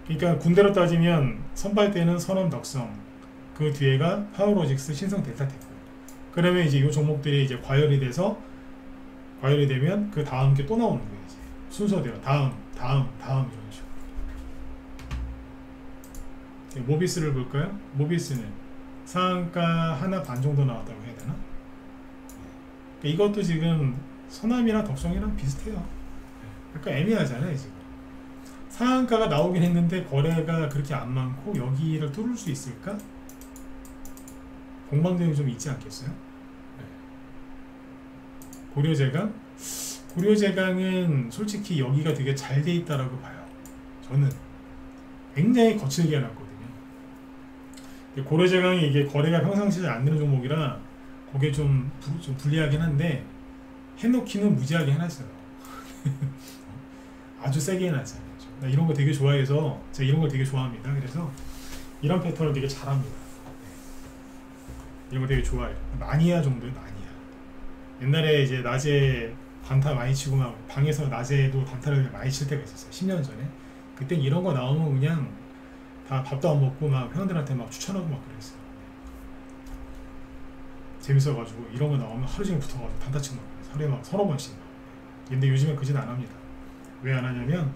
Speaker 1: 그러니까 군대로 따지면 선발대는 선언 덕성, 그 뒤에가 파워로직스, 신성 델타테크. 그러면 이제 이 종목들이 이제 과열이 되면 그 다음 게 또 나오는 거예요. 이제 순서대로 다음 이런 식으로. 모비스를 볼까요? 모비스는 상한가 하나 반 정도 나왔다고 해야 되나? 이것도 지금 서남이랑 덕성이랑 비슷해요. 그러니까 애매하잖아요. 지금 상한가가 나오긴 했는데 거래가 그렇게 안 많고 여기를 뚫을 수 있을까? 공방전이 좀 있지 않겠어요? 고려제강은 솔직히 여기가 되게 잘 돼 있다라고 봐요. 저는 굉장히 거칠게 해놨거든요. 고려제강이 이게 거래가 평상시에 잘 안 되는 종목이라 그게 좀 불리하긴 한데 해놓기는 무지하게 해놨어요. 아주 세게 해놨잖아요. 나 이런 거 되게 좋아해서 제가 이런 걸 되게 좋아합니다. 그래서 이런 패턴을 되게 잘합니다. 이런 거 되게 좋아해요. 마니아 정도의 마니아. 옛날에 이제 낮에 단타 많이 치고 막 방에서 낮에도 단타를 많이 칠 때가 있었어요. 10년 전에. 그때 이런 거 나오면 그냥 다 밥도 안 먹고 막 회원들한테 막 추천하고 막 그랬어요. 재밌어가지고 이런 거 나오면 하루 종일 붙어가지고 단타 치고 막 하루에 막 서너 번씩. 근데 요즘엔 그 짓 안 합니다. 왜 안 하냐면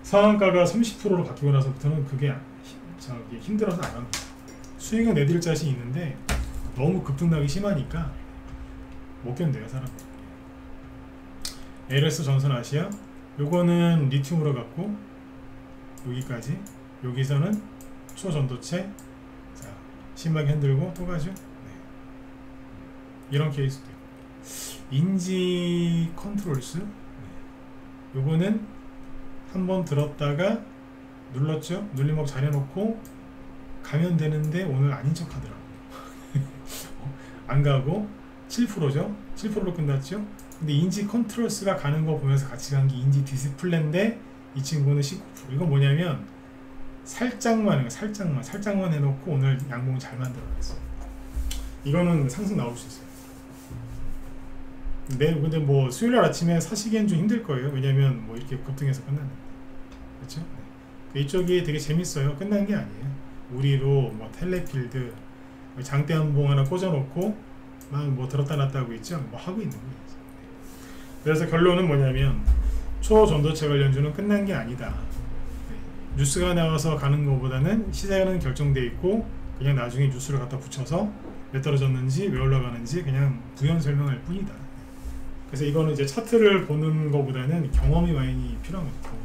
Speaker 1: 상한가가 30%로 바뀌고 나서부터는 그게 힘들어서 안 합니다. 수익은 내드릴 자신이 있는데 너무 급등락이 심하니까 못 견뎌요, 사람들. LS 전선아시아, 요거는 리튬으로 갖고 여기까지, 여기서는 초전도체, 자, 심하게 흔들고 또 가죠. 네. 이런 케이스도 있고. 인지 컨트롤스, 네. 요거는 한번 들었다가 눌렀죠. 눌림목 잘 해놓고 가면 되는데 오늘 아닌 척 하더라고요. 안 가고 7%죠. 7%로 끝났죠. 근데 인지 컨트롤스가 가는 거 보면서 같이 간 게 인지 디스플레이인데 이 친구는 19%. 이건 뭐냐면 살짝만 해놓고 오늘 양봉 잘 만들어냈어요. 이거는 상승 나올 수 있어요. 근데 뭐 수요일 아침에 사시기엔 좀 힘들 거예요. 왜냐면 뭐 이렇게 급등해서 끝났는데, 그렇죠? 네. 이쪽이 되게 재밌어요. 끝난 게 아니에요. 우리로 뭐 텔레필드 장대 한봉 하나 꽂아놓고 막 뭐 들었다 놨다 하고 있죠. 뭐 하고 있는 거예요. 그래서 결론은 뭐냐면 초전도체 관련주는 끝난 게 아니다. 뉴스가 나와서 가는 것보다는 시세는 결정돼 있고 그냥 나중에 뉴스를 갖다 붙여서 왜 떨어졌는지 왜 올라가는지 그냥 부연 설명할 뿐이다. 그래서 이거는 이제 차트를 보는 것보다는 경험이 많이 필요한 거죠.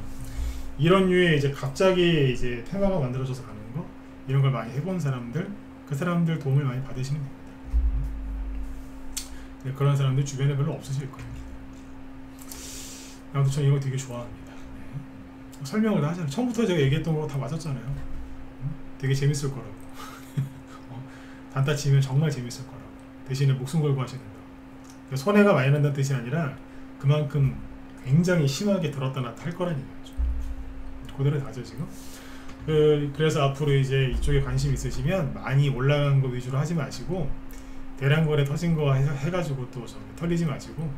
Speaker 1: 이런 류의 이제 갑자기 이제 테마가 만들어져서 가는 거 이런 걸 많이 해본 사람들 그 사람들 도움을 많이 받으시면 됩니다. 그런 사람들 주변에 별로 없으실 거예요. 아무튼 저는 이런 거 되게 좋아합니다. 네. 설명을 다 하잖아요. 처음부터 제가 얘기했던 거 다 맞았잖아요. 되게 재밌을 거라고. 단타 치면 정말 재밌을 거라고. 대신에 목숨 걸고 하셔야 된다. 그러니까 손해가 많이 난다는 뜻이 아니라 그만큼 굉장히 심하게 들었다 놨다 할 거라는 얘기죠. 그대로 다죠 지금. 그래서 앞으로 이제 이쪽에 관심 있으시면 많이 올라간 거 위주로 하지 마시고 대량거래 터진 거 해가지고 또 털리지 마시고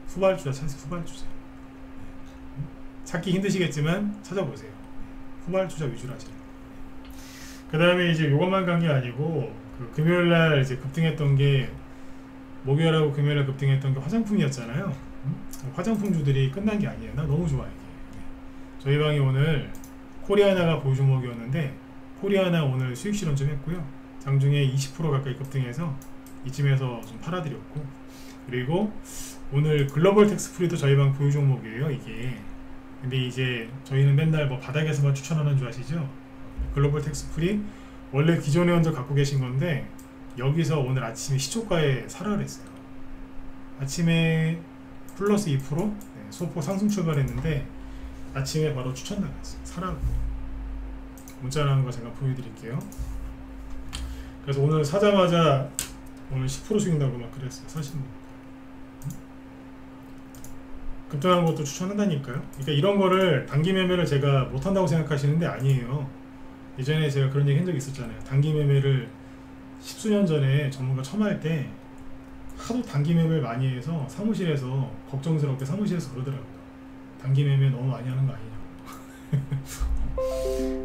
Speaker 1: 후발주자 찾으세요. 후발주자. 찾기 힘드시겠지만 찾아보세요. 후발주자 위주로 하시는. 그 다음에 이제 요것만 간 게 아니고 그 금요일날 이제 급등했던 게 목요일하고 금요일날 급등했던 게 화장품이었잖아요. 화장품주들이 끝난 게 아니에요. 나 너무 좋아요. 저희 방이 오늘 코리아나가 보유 종목이었는데 코리아나 오늘 수익 실현 좀 했고요. 장중에 20% 가까이 급등해서 이쯤에서 좀 팔아드렸고 그리고 오늘 글로벌 텍스프리도 저희 방 보유 종목이에요. 이게 근데 이제 저희는 맨날 뭐 바닥에서만 추천하는 줄 아시죠? 글로벌 텍스프리 원래 기존 회원들 갖고 계신 건데 여기서 오늘 아침에 시초가에 사라 그랬어요. 아침에 플러스 2% 네, 소폭 상승 출발했는데 아침에 바로 추천 나갔어요. 사라고 문자 나는 거 제가 보여드릴게요. 그래서 오늘 사자마자 오늘 10% 수익나고 막 그랬어요. 사실은 급등하는 것도 추천한다니까요. 그러니까 이런 거를 단기 매매를 제가 못한다고 생각하시는데 아니에요. 예전에 제가 그런 얘기 한 적이 있었잖아요. 단기 매매를 10수년 전에 전문가 처음 할 때 하도 단기 매매를 많이 해서 사무실에서 걱정스럽게 사무실에서 그러더라고요. 단기 매매 너무 많이 하는 거 아니냐고.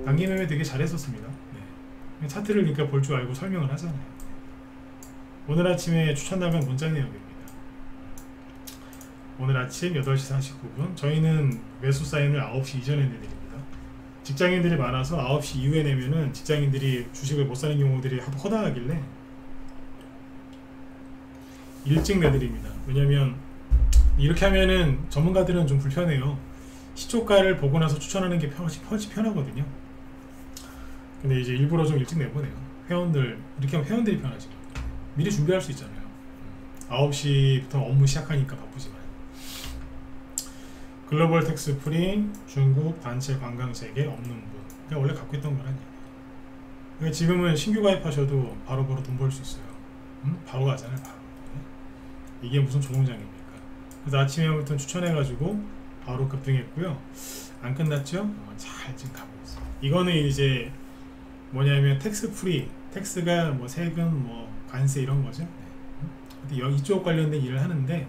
Speaker 1: 단기 매매 되게 잘했었습니다. 네. 차트를 그러니까 볼 줄 알고 설명을 하잖아요. 오늘 아침에 추천 나간 문자 내용입니다. 오늘 아침 8시 49분 저희는 매수 사인을 9시 이전에 내드립니다. 직장인들이 많아서 9시 이후에 내면은 직장인들이 주식을 못 사는 경우들이 하도 허다하길래 일찍 내드립니다. 왜냐면 이렇게 하면은 전문가들은 좀 불편해요. 시초가를 보고 나서 추천하는 게 훨씬 편하거든요. 근데 이제 일부러 좀 일찍 내보내요. 회원들 이렇게 하면 회원들이 편하지. 미리 준비할 수 있잖아요. 9시부터 업무 시작하니까 바쁘지만 글로벌 텍스프리 중국 단체 관광세계 없는 분 그냥 원래 갖고 있던 거라니. 그러니까 지금은 신규 가입하셔도 바로바로 돈 벌 수 있어요. 바로 가잖아요. 바로. 이게 무슨 조종장입니까? 그래서 아침에부터 추천해가지고 바로 급등했고요. 안 끝났죠? 잘 지금 가고 있어요. 이거는 이제 뭐냐면 텍스 프리, 텍스가 뭐 세금, 뭐 관세 이런 거죠. 근데 이쪽 관련된 일을 하는데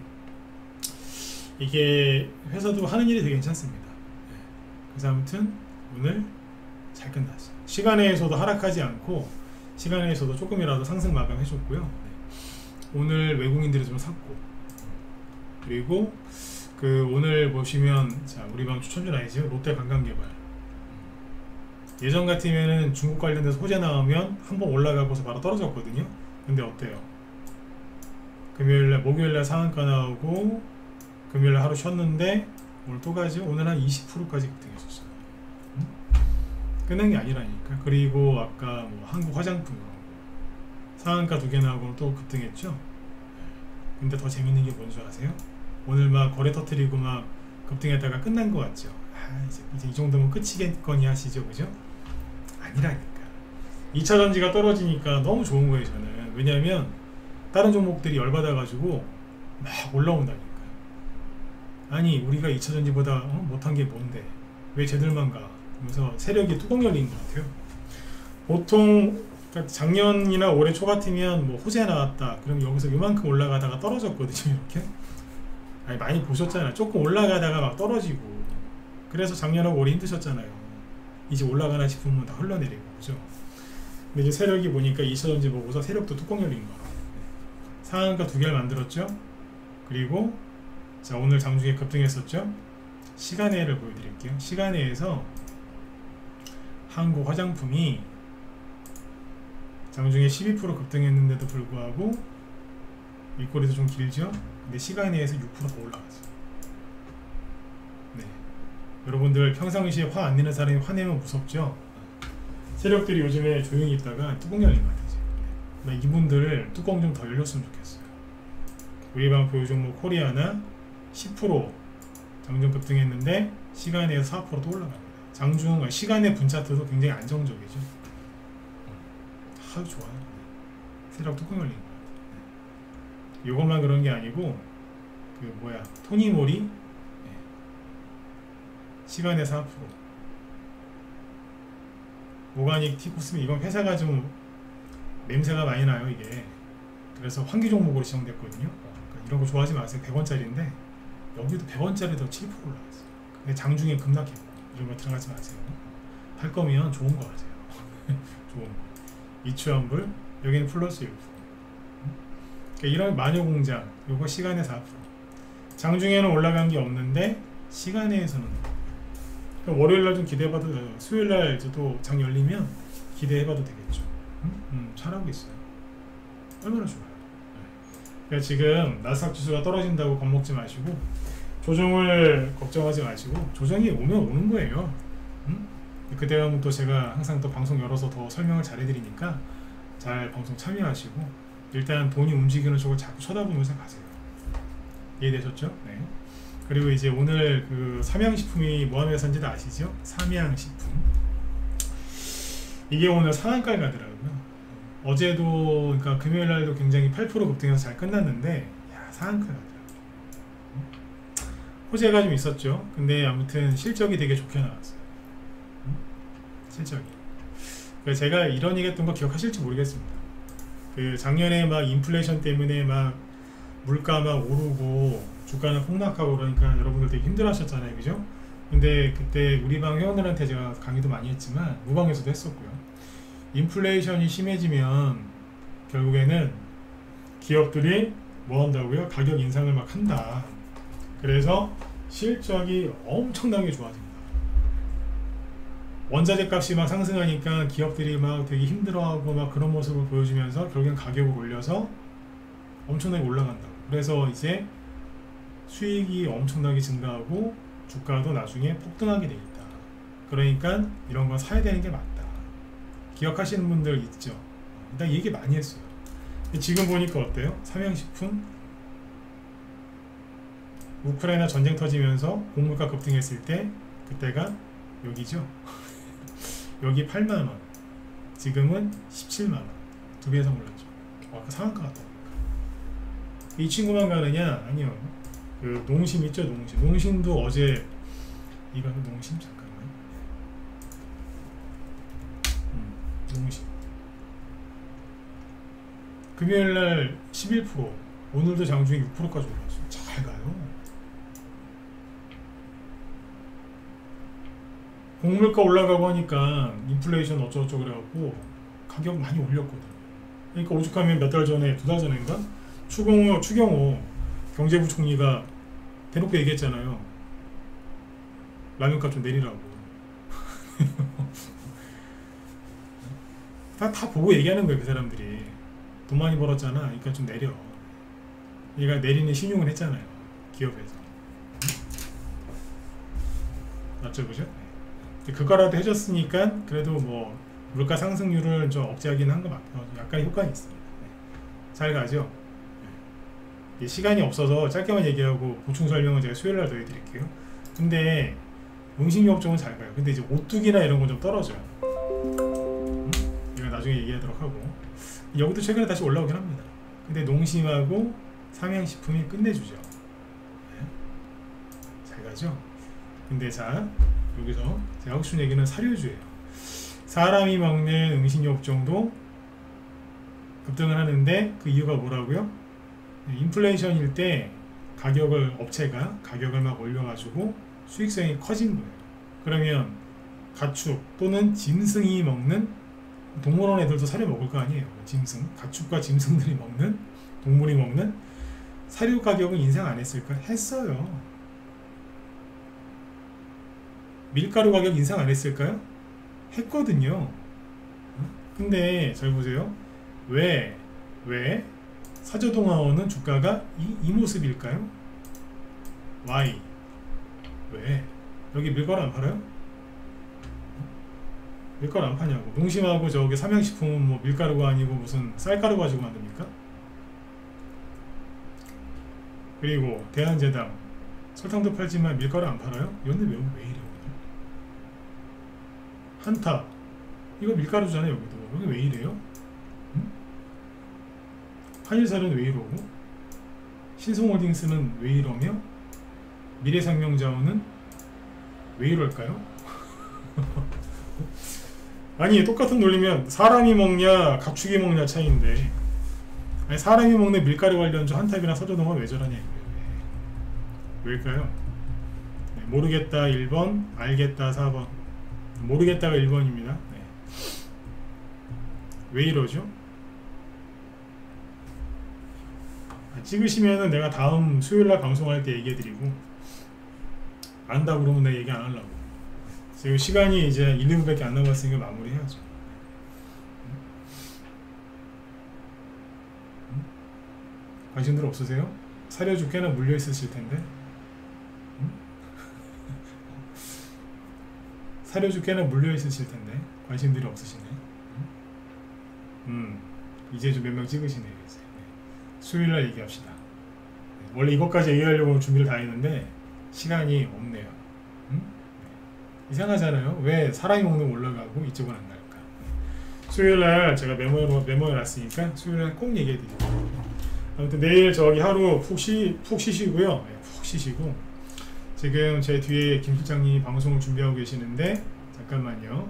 Speaker 1: 이게 회사도 하는 일이 되게 괜찮습니다. 그래서 아무튼 오늘 잘 끝났어요. 시간에서도 하락하지 않고 시간에서도 조금이라도 상승 마감해줬고요. 오늘 외국인들이 좀 샀고 그리고 그 오늘 보시면 자 우리 방 추천주 아니죠? 롯데 관광개발 예전 같으면은 중국 관련돼서 호재 나오면 한번 올라가고서 바로 떨어졌거든요. 근데 어때요? 금요일날 목요일날 상한가 나오고 금요일날 하루 쉬었는데 오늘 또 가죠? 오늘 한 20%까지 급등했었어요. 끝난 게 아니라니까. 그리고 아까 뭐 한국 화장품 상한가 2개 나오고 또 급등했죠. 근데 더 재밌는 게 뭔지 아세요? 오늘 막 거래 터뜨리고 막 급등했다가 끝난 것 같죠. 이제 이 정도면 끝이겠거니 하시죠, 그죠? 아니라니까. 2차전지가 떨어지니까 너무 좋은 거예요, 저는. 왜냐하면 다른 종목들이 열받아가지고 막 올라온다니까. 아니 우리가 2차전지보다 못한 게 뭔데? 왜 쟤들만 가? 그래서 세력이 뚜껑 열린 것 같아요. 보통 작년이나 올해 초 같으면 뭐 호재 나왔다 그럼 여기서 요만큼 올라가다가 떨어졌거든요. 이렇게 아니 많이 보셨잖아요. 조금 올라가다가 막 떨어지고 그래서 작년하고 올해 힘드셨잖아요. 이제 올라가나 싶으면 다 흘러내리고 그죠. 근데 이제 세력이 보니까 2차전지 보고서 세력도 뚜껑 열린 거. 상한가 2개를 만들었죠. 그리고 자 오늘 장중에 급등했었죠. 시간외를 보여드릴게요. 시간외에서 한국 화장품이 장중에 12% 급등했는데도 불구하고 윗꼬리도 좀 길죠. 근데 시간외에서 6% 더 올라갔어요. 네. 여러분들 평상시에 화 안 내는 사람이 화내면 무섭죠. 세력들이 요즘에 조용히 있다가 뚜껑 열린 것 같아요. 네. 이분들 뚜껑 좀 더 열렸으면 좋겠어요. 우리 방 보유 종목 코리아나 10% 장중 급등했는데 시간에서 4%도 올라갑니다. 장중 시간의 분차트도 굉장히 안정적이죠. 아주 좋아요. 세력 뚜껑 열린 것 같아요. 이것만 그런 게 아니고 그 뭐야 토니모리 시간에서 4%. 오가닉 티코스미 이건 회사가 좀 냄새가 많이 나요 이게. 그래서 환기 종목으로 지정됐거든요. 그러니까 이런 거 좋아하지 마세요. 100원짜리인데 여기도 100원짜리도 7% 올라갔어요. 근데 장중에 급락했고 이런 거 들어가지 마세요. 할 거면 좋은 거 하세요. 좋은 거. 이추환불 여기는 플러스 6%. 그러니까 이런 마녀공장 요거 시간에 4%. 장중에는 올라간 게 없는데 시간에서는 그러니까 월요일날 좀 기대해봐도 돼요. 수요일날 또 장 열리면 기대해봐도 되겠죠. 잘하고 있어요. 얼마나 좋아요. 그러니까 지금 나스닥 지수가 떨어진다고 겁먹지 마시고 조정을 걱정하지 마시고 조정이 오면 오는 거예요. 그때 가면 또 제가 항상 또 방송 열어서 더 설명을 잘 해드리니까 잘 방송 참여하시고 일단 돈이 움직이는 쪽을 자꾸 쳐다보면서 가세요. 이해되셨죠? 네. 그리고 이제 오늘 그 삼양식품이 뭐 하는 회사인지도 아시죠? 삼양식품 이게 오늘 상한가에 가더라고요. 어제도 그러니까 금요일날도 굉장히 8% 급등해서 잘 끝났는데 야 상한가에 가더라고요. 호재가 좀 있었죠. 근데 아무튼 실적이 되게 좋게 나왔어요. 실적이. 그래서 제가 이런 얘기 했던 거 기억하실지 모르겠습니다. 그 작년에 막 인플레이션 때문에 막 물가 막 오르고 주가는 폭락하고 그러니까 여러분들 되게 힘들어 하셨잖아요. 그죠? 근데 그때 우리 방 회원들한테 제가 강의도 많이 했지만 무방에서도 했었고요. 인플레이션이 심해지면 결국에는 기업들이 뭐 한다고요? 가격 인상을 막 한다. 그래서 실적이 엄청나게 좋아집니다. 원자재 값이 막 상승하니까 기업들이 막 되게 힘들어하고 막 그런 모습을 보여주면서 결국엔 가격을 올려서 엄청나게 올라간다고. 그래서 이제 수익이 엄청나게 증가하고 주가도 나중에 폭등하게 돼 있다. 그러니까 이런 거 사야 되는 게 맞다. 기억하시는 분들 있죠? 나 얘기 많이 했어요. 지금 보니까 어때요? 삼양식품 우크라이나 전쟁 터지면서 곡물가 급등했을 때 그때가 여기죠. 여기 8만원 지금은 17만원 2배 이상 올랐죠. 아까 상한가 같다. 이 친구만 가느냐? 아니요. 그 농심 있죠. 농심도 어제 이거 농심 잠깐만. 농심 금요일날 11% 오늘도 장중에 6%까지 올랐어요. 잘 가요. 곡물가 올라가고 하니까 인플레이션 어쩌고저쩌고 그래갖고 가격 많이 올렸거든요. 그러니까 오죽하면 몇 달 전에 2달 전인가 추경호 경제부총리가 대놓고 얘기했잖아요. 라면값 좀 내리라고. 다 보고 얘기하는 거예요. 그 사람들이 돈 많이 벌었잖아. 그러니까 좀 내려. 얘가 내리는 신용을 했잖아요. 기업에서. 맞죠? 그죠? 그거라도 해줬으니까 그래도 뭐 물가 상승률을 좀 억제하긴 한 거 맞고 약간 효과는 있습니다. 잘 가죠? 시간이 없어서 짧게만 얘기하고 보충 설명은 제가 수요일날 더 해드릴게요. 근데 농식료 업종은 잘 가요. 근데 이제 오뚜기나 이런 건 좀 떨어져요. 이거 나중에 얘기하도록 하고 여기도 최근에 다시 올라오긴 합니다. 근데 농심하고 삼양식품이 끝내주죠. 잘 가죠? 근데 자 여기서 제가 하고 싶은 얘기는 사료주예요. 사람이 먹는 음식료 업종도 급등을 하는데 그 이유가 뭐라고요? 인플레이션일 때 업체가 가격을 막 올려가지고 수익성이 커진 거예요. 그러면 가축 또는 짐승이 먹는, 동물원 애들도 사료 먹을 거 아니에요. 짐승, 가축과 짐승들이 먹는, 동물이 먹는 사료 가격은 인상 안 했을까? 했어요. 밀가루 가격 인상 안 했을까요? 했거든요. 근데 잘 보세요. 왜 사조동화원은 주가가 이 모습일까요? Why? 왜? 여기 밀가루 안 팔아요? 밀가루 안 파냐고. 농심하고 저기 삼양식품은 뭐 밀가루가 아니고 무슨 쌀가루 가지고 만듭니까? 그리고 대한제당 설탕도 팔지만 밀가루 안 팔아요? 얘는 왜 이래요? 한타 이거 밀가루잖아요. 여기 왜 이래요? 응? 한일살은 왜 이러고, 신성홀딩스는 왜 이러며, 미래생명자원은 왜 이럴까요? 아니 똑같은 논리면 사람이 먹냐 가축이 먹냐 차이인데, 아니 사람이 먹는 밀가루 관련주 한탑이나 서조동화 왜 저러냐 왜일까요? 네, 모르겠다 1번, 알겠다 4번. 모르겠다가 1번입니다. 네. 왜 이러죠? 찍으시면은 내가 다음 수요일날 방송할 때 얘기해드리고, 안다 그러면 내가 얘기 안 하려고. 지금 시간이 이제 1, 2분밖에 안 남았으니까 마무리해야죠. 관심들 없으세요? 사료주 꽤나 물려 있으실 텐데. 사료주 꽤나 물려 있으실 텐데 관심들이 없으시네. 이제 좀 몇 명 찍으시네요. 이제. 네. 수요일날 얘기합시다. 네. 원래 이것까지 얘기하려고 준비를 다 했는데 시간이 없네요. 네. 이상하잖아요. 왜 사람이 먹는 거 올라가고 이쪽은 안 갈까? 네. 수요일날 제가 메모해 놨으니까 수요일날 꼭 얘기해 드릴게요. 아무튼 내일 저기 하루 푹 쉬시고요. 네, 푹 쉬시고, 지금 제 뒤에 김 실장님이 방송을 준비하고 계시는데, 잠깐만요.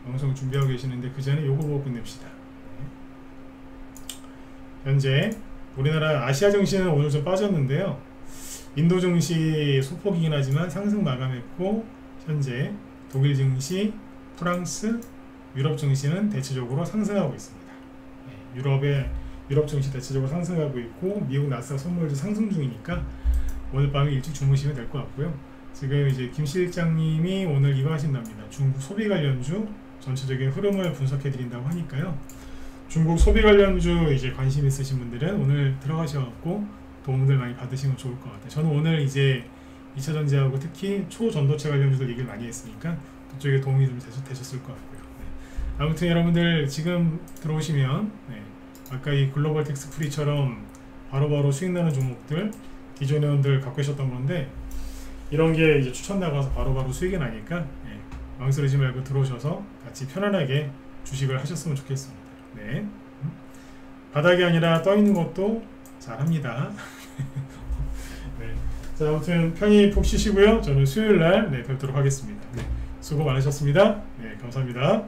Speaker 1: 방송을 준비하고 계시는데 그 전에 요거 보고 끝냅시다. 네. 현재 우리나라 아시아 증시는 오늘 좀 빠졌는데요. 인도 증시 소폭이긴 하지만 상승 마감했고, 현재 독일 증시, 프랑스, 유럽 증시는 대체적으로 상승하고 있습니다. 네, 유럽 증시 대체적으로 상승하고 있고, 미국 나스닥 선물도 상승 중이니까 오늘 밤에 일찍 주무시면 될 것 같고요. 지금 이제 김 실장님이 오늘 이거 하신답니다. 중국 소비 관련주 전체적인 흐름을 분석해 드린다고 하니까요. 중국 소비 관련주 이제 관심 있으신 분들은 오늘 들어가셔갖고 도움들 많이 받으시면 좋을 것 같아요. 저는 오늘 이제 2차전지하고 특히 초전도체 관련주들 얘기를 많이 했으니까 그쪽에 도움이 좀 되셨을 것 같고요. 네. 아무튼 여러분들 지금 들어오시면, 네, 아까 이 글로벌 텍스 프리처럼 바로바로 수익 나는 종목들 기존 회원들 갖고 계셨던 건데, 이런 게 이제 추천 나가서 바로바로 수익이 나니까, 네, 망설이지 말고 들어오셔서 같이 편안하게 주식을 하셨으면 좋겠습니다. 네. 바닥이 아니라 떠 있는 것도 잘합니다. 네. 자, 아무튼 편히 푹 쉬시고요. 저는 수요일날 뵙도록 하겠습니다. 네. 수고 많으셨습니다. 네, 감사합니다.